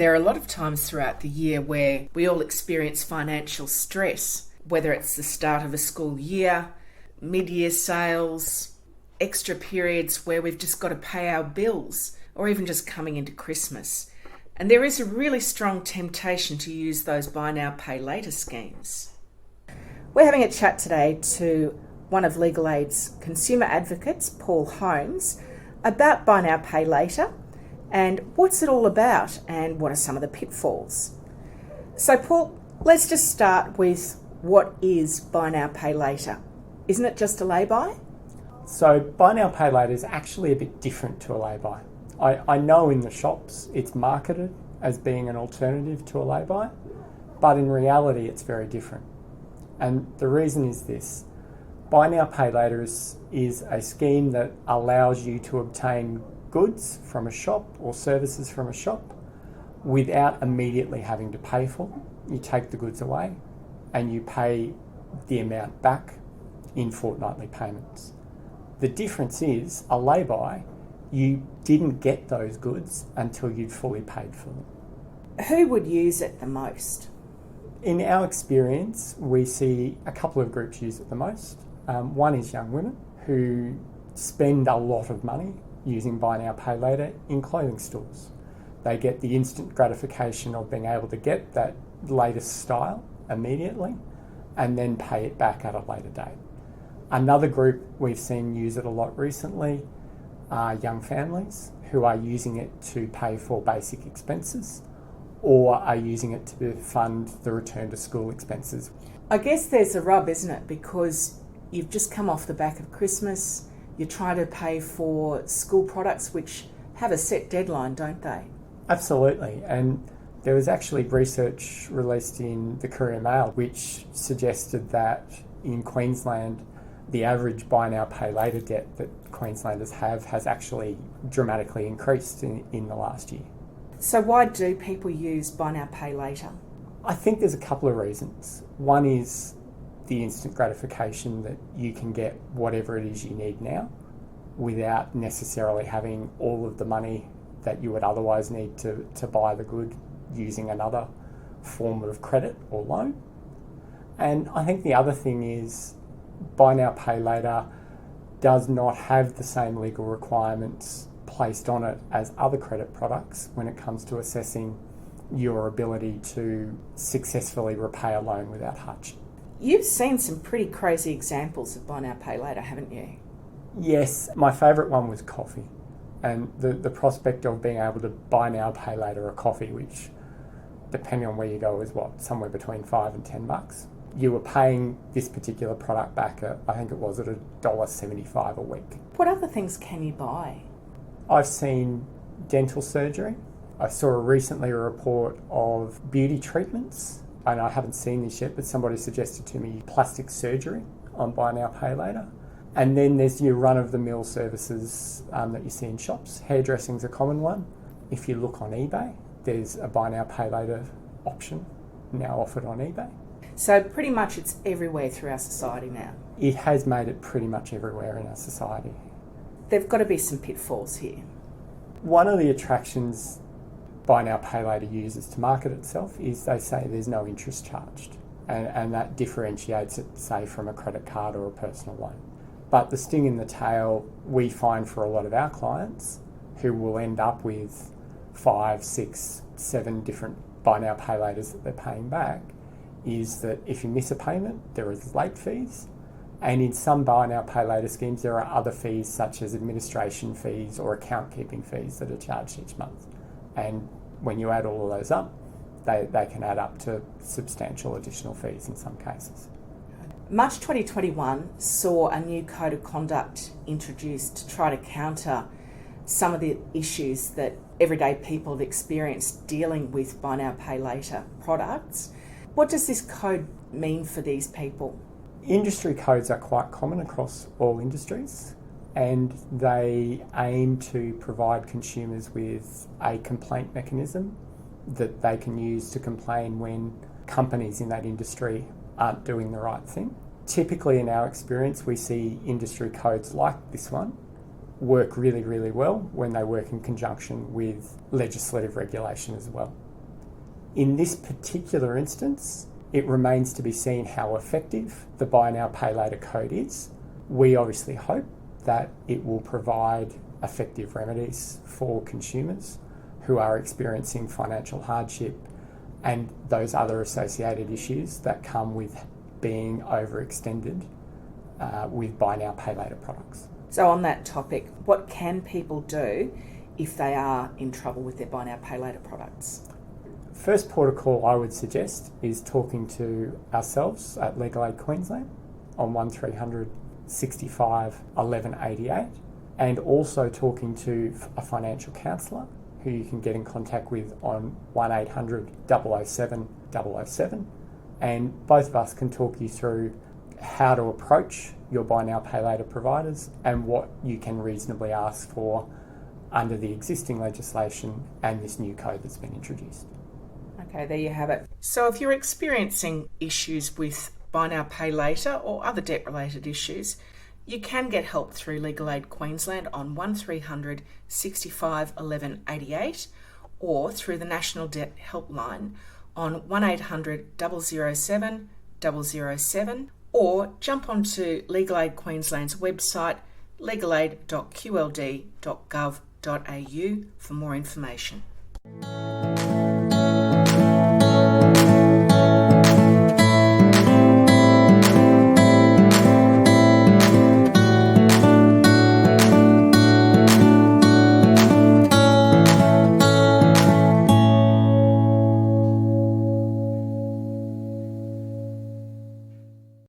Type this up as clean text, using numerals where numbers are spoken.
There are a lot of times throughout the year where we all experience financial stress, whether it's the start of a school year, mid-year sales, extra periods where we've just got to pay our bills, or even just coming into Christmas. And there is a really strong temptation to use those buy now, pay later schemes. We're having a chat today to one of Legal Aid's consumer advocates, Paul Holmes, about buy now, pay later and what's it all about and what are some of the pitfalls. So Paul, let's just start with what is buy now, pay later. Isn't it just a lay-by? So buy now, pay later is actually a bit different to a lay-by. I know in the shops it's marketed as being an alternative to a lay-by, but in reality it's very different. And the reason is this. Buy now, pay later is a scheme that allows you to obtain goods from a shop or services from a shop without immediately having to pay for them. You take the goods away and you pay the amount back in fortnightly payments. The difference is a lay-by, you didn't get those goods until you'd fully paid for them. Who would use it the most? In our experience, we see a couple of groups use it the most. One is young women who spend a lot of money using buy now, pay later in clothing stores. They get the instant gratification of being able to get that latest style immediately and then pay it back at a later date. Another group we've seen use it a lot recently are young families who are using it to pay for basic expenses or are using it to fund the return to school expenses. I guess there's a rub, isn't it? Because you've just come off the back of Christmas, you're trying to pay for school products which have a set deadline, don't they? Absolutely. And there was actually research released in the Courier Mail which suggested that in Queensland, the average buy now, pay later debt that Queenslanders have has actually dramatically increased in the last year. So why do people use buy now, pay later? I think there's a couple of reasons. One is the instant gratification that you can get whatever it is you need now without necessarily having all of the money that you would otherwise need to buy the good using another form of credit or loan. And I think the other thing is buy now, pay later does not have the same legal requirements placed on it as other credit products when it comes to assessing your ability to successfully repay a loan without hardship. You've seen some pretty crazy examples of buy now, pay later, haven't you? Yes, my favourite one was coffee. And the prospect of being able to buy now, pay later a coffee, which, depending on where you go, is somewhere between $5 and $10. You were paying this particular product back at, I think it was at $1.75 a week. What other things can you buy? I've seen dental surgery. I saw recently a report of beauty treatments. And I haven't seen this yet, but somebody suggested to me plastic surgery on buy now, pay later. And then there's your run-of-the-mill services that you see in shops. Hairdressing's a common one. If you look on eBay, there's a buy now, pay later option now offered on eBay. So pretty much it's everywhere through our society now. It has made it pretty much everywhere in our society. There've got to be some pitfalls here. One of the attractions buy now, pay later uses to market itself is they say there's no interest charged. And that differentiates it, say, from a credit card or a personal loan. But the sting in the tail we find for a lot of our clients who will end up with 5, 6, 7 different buy now, pay laters that they're paying back is that if you miss a payment, there is late fees. And in some buy now, pay later schemes, there are other fees such as administration fees or account keeping fees that are charged each month. And when you add all of those up, they can add up to substantial additional fees in some cases. March 2021 saw a new code of conduct introduced to try to counter some of the issues that everyday people have experienced dealing with buy now, pay later products. What does this code mean for these people? Industry codes are quite common across all industries, and they aim to provide consumers with a complaint mechanism that they can use to complain when companies in that industry aren't doing the right thing. Typically, in our experience, we see industry codes like this one work really, really well when they work in conjunction with legislative regulation as well. In this particular instance, it remains to be seen how effective the Buy Now Pay Later code is. We obviously hope that it will provide effective remedies for consumers who are experiencing financial hardship and those other associated issues that come with being overextended with Buy Now Pay Later products. So on that topic, what can people do if they are in trouble with their Buy Now Pay Later products? First port of call I would suggest is talking to ourselves at Legal Aid Queensland on 1300 65 1188, and also talking to a financial counsellor who you can get in contact with on 1800 007 007, and both of us can talk you through how to approach your Buy Now Pay Later providers and what you can reasonably ask for under the existing legislation and this new code that's been introduced. Okay, there you have it. So if you're experiencing issues with Buy Now Pay Later or other debt-related issues, you can get help through Legal Aid Queensland on 1300 65 1188 or through the National Debt Helpline on 1800 007 007, or jump onto Legal Aid Queensland's website legalaid.qld.gov.au for more information.